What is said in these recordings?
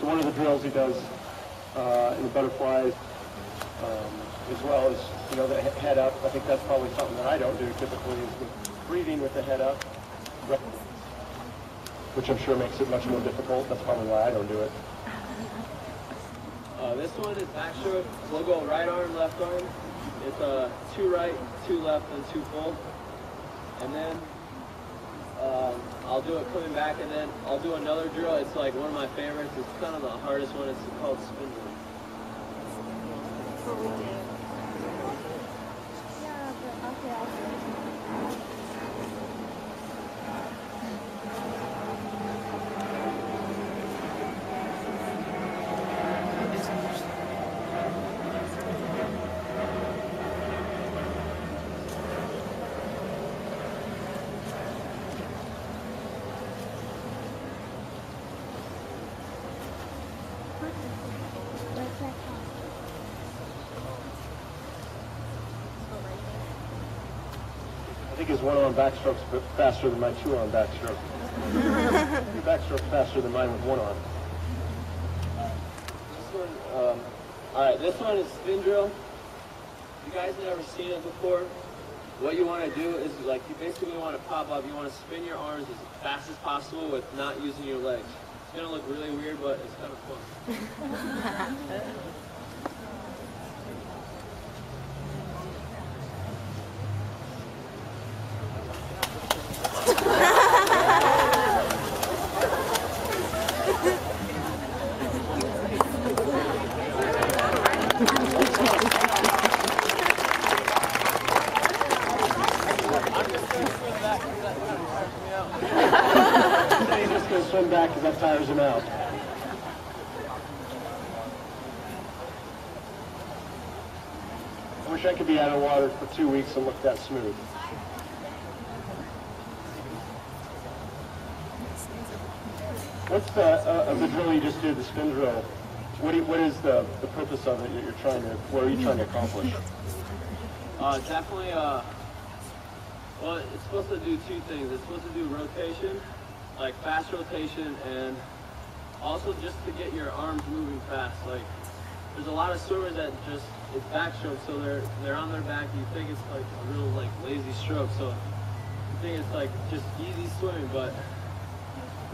one of the drills he does in the butterflies, as well as, you know, the head up. I think that's probably something that I don't do typically, is with breathing with the head up, which I'm sure makes it much more difficult. That's probably why I don't do it. This one is backstroke. We'll go right arm, left arm. It's 2 right, 2 left, and 2 full. And then I'll do it coming back, and then I'll do another drill. It's like one of my favorites. It's kind of the hardest one. It's called spin drill. I think his one-arm backstroke's a bit faster than my 2-arm backstroke. Your backstroke's faster than mine with 1 arm. This one, all right, this one is spin drill. You guys never seen it before. What you want to do is, like, you basically want to pop up. You want to spin your arms as fast as possible with not using your legs. It's going to look really weird, but it's kind of fun. He's just going to swim back because that tires him out. I wish I could be out of water for 2 weeks and look that smooth. What's the drill you just did, the spin drill? What is the purpose of it that you're trying to, what are you trying to accomplish? Definitely, well, it's supposed to do 2 things. It's supposed to do rotation, like fast rotation, and also just to get your arms moving fast. Like, there's a lot of swimmers that just, it's backstroke, so they're on their back. You think it's like a real like lazy stroke, so you think it's like just easy swimming, but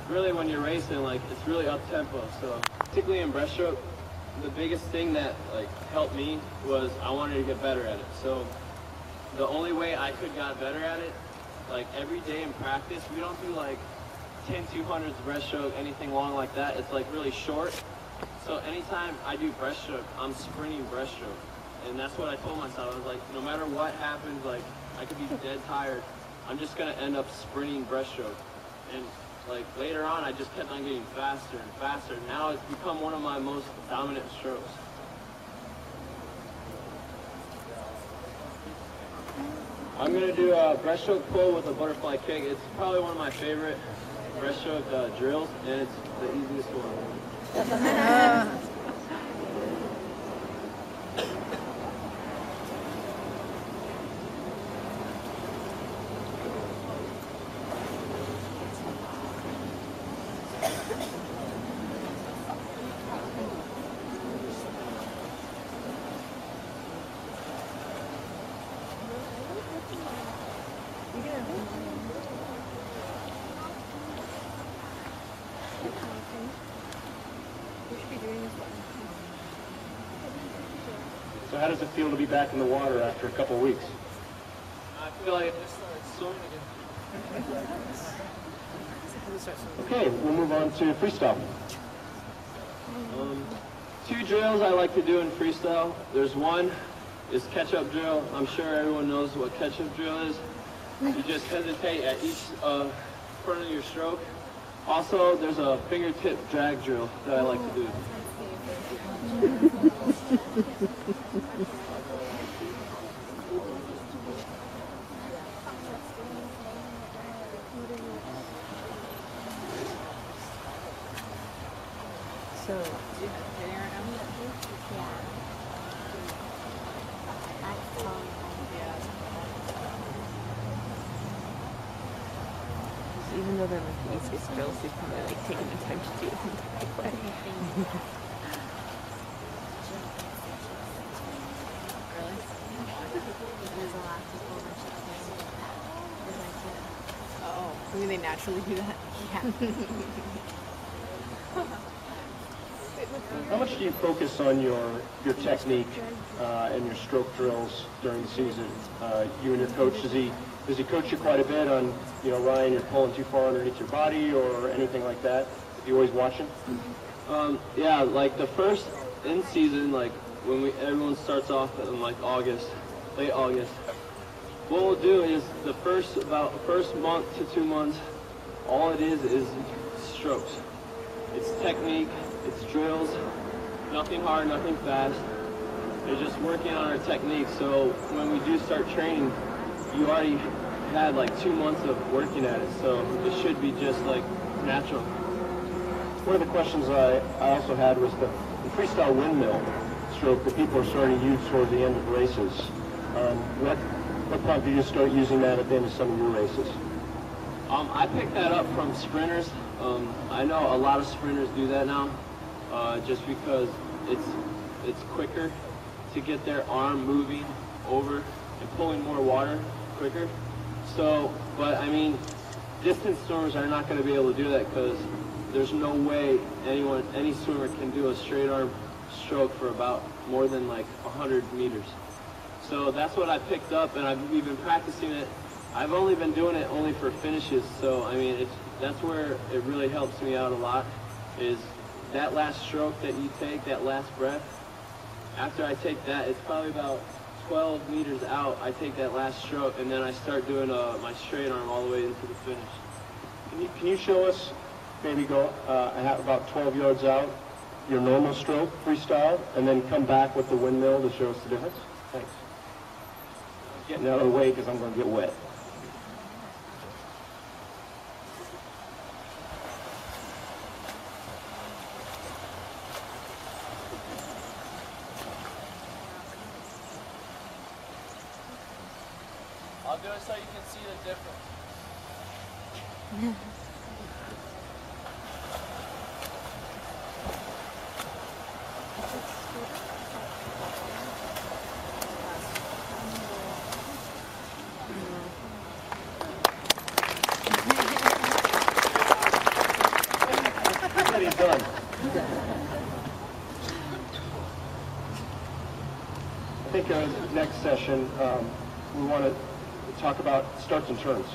really when you're racing, like, it's really up tempo. So particularly in breaststroke, the biggest thing that like helped me was I wanted to get better at it. So the only way I could got better at it, like every day in practice, we don't do like 10 200s breaststroke, anything long like that. It's like really short. So anytime I do breaststroke, I'm sprinting breaststroke. And that's what I told myself. I was like, no matter what happens, like I could be dead tired, I'm just gonna end up sprinting breaststroke. And like later on, I just kept on getting faster and faster. Now it's become one of my most dominant strokes. I'm going to do a breaststroke pull with a butterfly kick. It's probably one of my favorite breaststroke drills, and it's the easiest one. So how does it feel to be back in the water after a couple weeks? I feel like I just started swimming again. Okay, we'll move on to freestyle. 2 drills I like to do in freestyle. There's one is catch-up drill. I'm sure everyone knows what catch-up drill is. You just hesitate at each front of your stroke. Also, there's a fingertip drag drill that I like to do. So, do you have a dinner around that? Yeah. That's all. Yeah. even though they're like the easiest drills, you've probably like taken the time to do them the right way. Really? There's a lot of people that should play like that. Oh, I mean they naturally do that. How much do you focus on your technique and your stroke drills during the season? You and your coach, does he coach you quite a bit on, you know, Ryan, you're pulling too far underneath your body or anything like that? Is he always watching? Yeah, like the first in season, like when everyone starts off in like August, late August. What we'll do is the first month to 2 months, all it is strokes. It's technique, it's drills, nothing hard, nothing fast. They're just working on our technique. So when we do start training, you already had like 2 months of working at it. So it should be just like natural. One of the questions I also had was the freestyle windmill stroke that people are starting to use toward the end of races. What prompted you to start using that at the end of some of your races? I picked that up from sprinters. I know a lot of sprinters do that now, just because it's quicker to get their arm moving over and pulling more water quicker. So, but I mean, distance swimmers are not going to be able to do that because there's no way any swimmer can do a straight arm stroke for about more than like 100 meters. So that's what I picked up, and we've been practicing it. I've only been doing it only for finishes, so I mean, that's where it really helps me out a lot, is that last stroke that you take, that last breath. After I take that, it's probably about 12 meters out, I take that last stroke, and then I start doing my straight arm all the way into the finish. Can you show us, maybe go about 12 yards out, your normal stroke, freestyle, and then come back with the windmill to show us the difference? Thanks. Getting out of the way because I'm going to get wet. I'll do it so you can see the difference. He's done. I think next session we want to talk about starts and turns.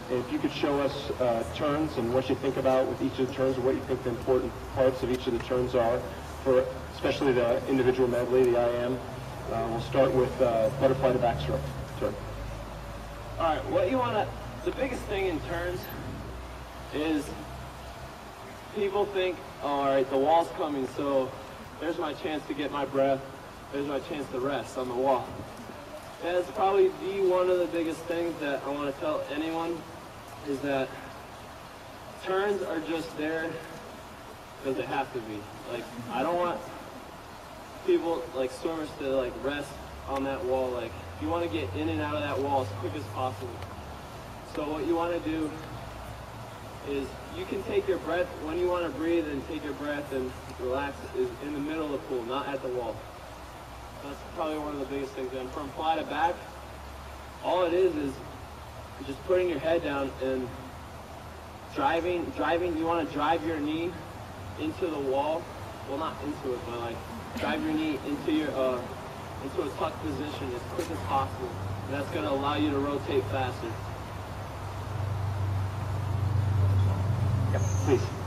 If you could show us turns and what you think about with each of the turns, and what you think the important parts of each of the turns are, for especially the individual medley, the IM. We'll start with butterfly to backstroke turn. All right, the biggest thing in turns is people think, all right, the wall's coming, so there's my chance to get my breath, there's my chance to rest on the wall. That's probably one of the biggest things that I want to tell anyone, is that turns are just there because they have to be. Like, I don't want people, like swimmers, to like rest on that wall. Like, you want to get in and out of that wall as quick as possible. So what you want to do is you can take your breath when you want to breathe, and take your breath and relax is in the middle of the pool, not at the wall. That's probably one of the biggest things. And from fly to back, all it is just putting your head down and driving. You want to drive your knee into the wall. Well, not into it, but like drive your knee into your into a tuck position as quick as possible. And that's going to allow you to rotate faster. Yep, please.